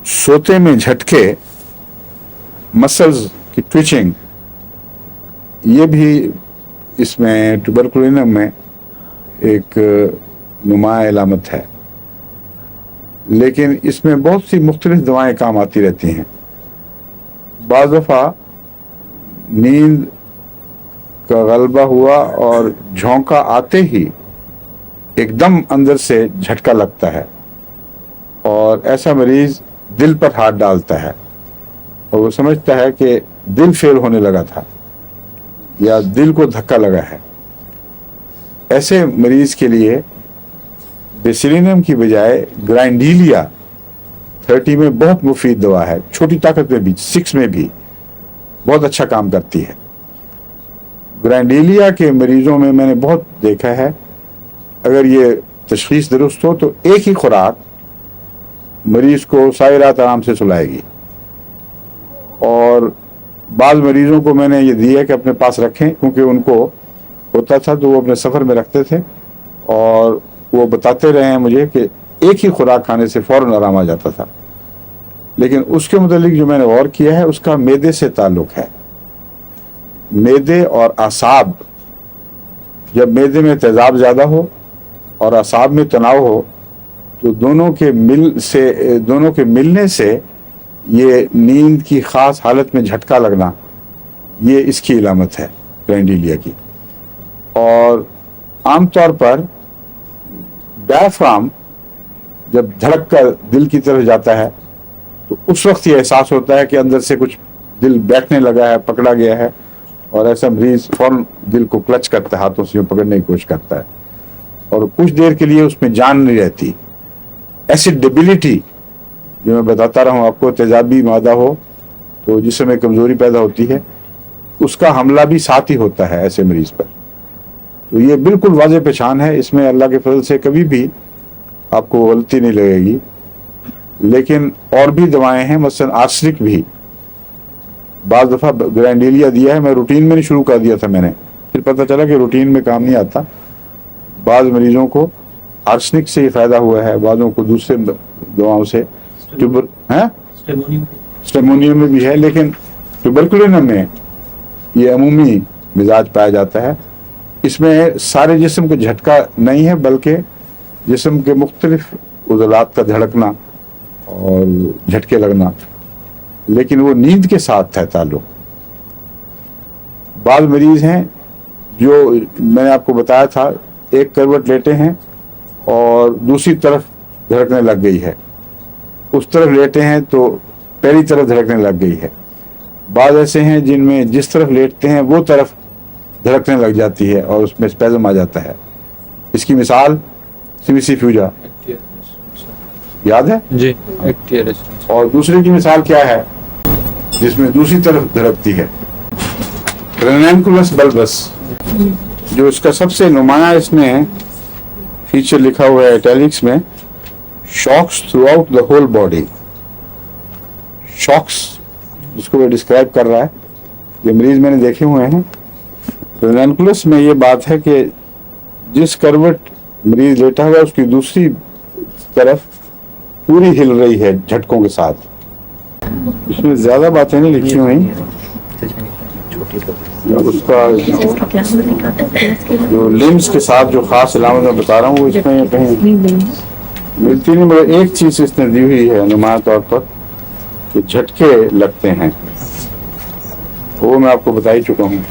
सोते में झटके, मसल्स की ट्विचिंग, ये भी इसमें ट्यूबरकुलिनम में एक नुमाया अलामत है। लेकिन इसमें बहुत सी मुख्तलिफ दवाएं काम आती रहती हैं। बाज़ दफ़ा नींद का गलबा हुआ और झोंका आते ही एकदम अंदर से झटका लगता है और ऐसा मरीज दिल पर हाथ डालता है और वो समझता है कि दिल फेल होने लगा था या दिल को धक्का लगा है। ऐसे मरीज के लिए बेसिलिनम की बजाय ग्राइंडीलिया 30 में बहुत मुफीद दवा है। छोटी ताकत में भी, 6 में भी बहुत अच्छा काम करती है। ग्राइंडीलिया के मरीजों में मैंने बहुत देखा है, अगर ये तशखीस दुरुस्त हो तो एक ही खुराक मरीज को सारी रात आराम से सुलाएगी। और बाज़ मरीजों को मैंने ये दिया कि अपने पास रखें, क्योंकि उनको होता था तो वो अपने सफ़र में रखते थे और वो बताते रहे हैं मुझे कि एक ही खुराक खाने से फ़ौरन आराम आ जाता था। लेकिन उसके मुतालिक जो मैंने गौर किया है उसका मैदे से ताल्लुक़ है। मैदे और आसाब, जब मैदे में तेज़ाब ज़्यादा हो और आसाब में तनाव हो तो दोनों के मिलने से ये नींद की ख़ास हालत में झटका लगना, ये इसकी इलामत है ग्राइंडीलिया की। और आम तौर पर डायफ्राम जब धड़क कर दिल की तरफ जाता है तो उस वक्त ये एहसास होता है कि अंदर से कुछ दिल बैठने लगा है, पकड़ा गया है, और ऐसा मरीज फौरन दिल को क्लच करता है, हाथों से पकड़ने की कोशिश करता है और कुछ देर के लिए उसमें जान नहीं रहती। एसिड डेबिलिटी जो मैं बताता रहा हूँ आपको, तेजाबी मादा हो तो जिससे में कमज़ोरी पैदा होती है, उसका हमला भी साथ ही होता है ऐसे मरीज पर। तो ये बिल्कुल वाज़ेह पहचान है, इसमें अल्लाह के फजल से कभी भी आपको गलती नहीं लगेगी। लेकिन और भी दवाएं हैं, मसलन आर्सेनिक भी बाज़ दफ़ा ग्राइंडीलिया दिया है, मैं रूटीन में नहीं शुरू कर दिया था मैंने, फिर पता चला कि रूटीन में काम नहीं आता। बाज़ मरीजों को आर्सेनिक से ही फ़ायदा हुआ है, बाज़ों को दूसरे दवाओं से। स्टेमोनियम में भी है, लेकिन ट्यूबरकुलिनम में ये अमूमी मिजाज पाया जाता है। इसमें सारे जिस्म का झटका नहीं है, बल्कि जिस्म के मुख्तलिफ उज़लात का धड़कना और झटके लगना, लेकिन वो नींद के साथ है ताल्लुक। बाज़ मरीज हैं जो मैंने आपको बताया था, एक करवट लेटे हैं और दूसरी तरफ धड़कने लग गई है, उस तरफ लेटे हैं तो पहली तरफ धड़कने लग गई है। बाज़ ऐसे हैं जिनमें जिस तरफ लेटते हैं वो तरफ धड़कने लग जाती है और उसमें स्पेज़म आ जाता है। इसकी मिसाल सिमिसीफ्यूजा याद है जी। और दूसरे की मिसाल क्या है जिसमें दूसरी तरफ धड़कती है? रेनकुलस बल्बस, जो इसका सबसे नुमाया इसमें फीचर लिखा हुआ है इटैलिक्स में, shocks throughout the whole body. Shocks जिसको वो डिस्क्राइब कर रहा है, ये मरीज मैंने देखे हुए हैं। रेनकुलस में ये बात है कि जिस करवट मरीज लेटा हुआ है उसकी दूसरी तरफ पूरी हिल रही है झटकों के साथ। इसमें ज्यादा बातें नहीं लिखी हुई, उसका जो लिम्स के साथ जो खास अलामत मैं बता रहा हूँ वो इसमें कहीं मिलती नहीं, मगर एक चीज इसने दी हुई है नुमाया तौर पर कि झटके लगते हैं, वो मैं आपको बता ही चुका हूँ।